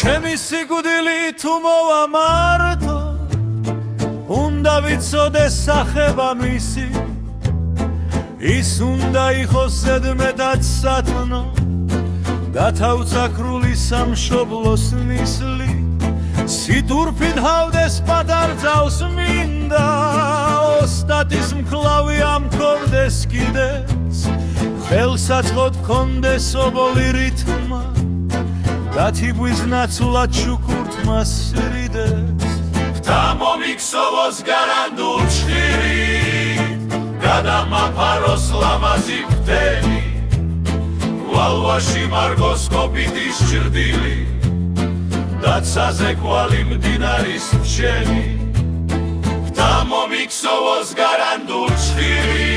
ჩემი სიკვდილი თუ მოვამართო უნდა ვიცოდეს სახება მისი ის უნდა იყოს ზედმეტად სათნო გათავცაქრული სამშობლოს ნისლი სიტურფით ჰავდეს პატარძავს მინდა ოსტატის მკლავი ამქონდეს კიდეც ხელსაწყოდ გქონდეს ობოლი რითმა დათიბვის ნაცვლად შუქურთმა სრიდეს და მომიქსოვოს გარანდულ ჭხირი გადამაფაროს ლამაზი ფდენი ვალვაში მარგოს კოპიტის ჭრდილი დაცაზე კვალი მდინარის მშენი და მომიქსოვოს გარანდულ ჭხირი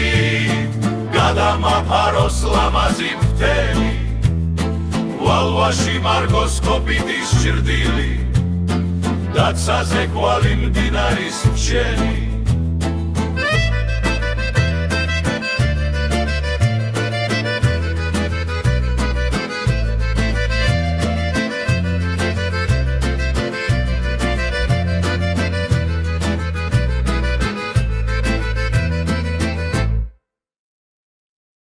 გადამაფაროს ლამაზი ფდენი ვალვაში მარგოს კოპიტის ჭრდილი დაცაზე კვალი მდინარის მშენი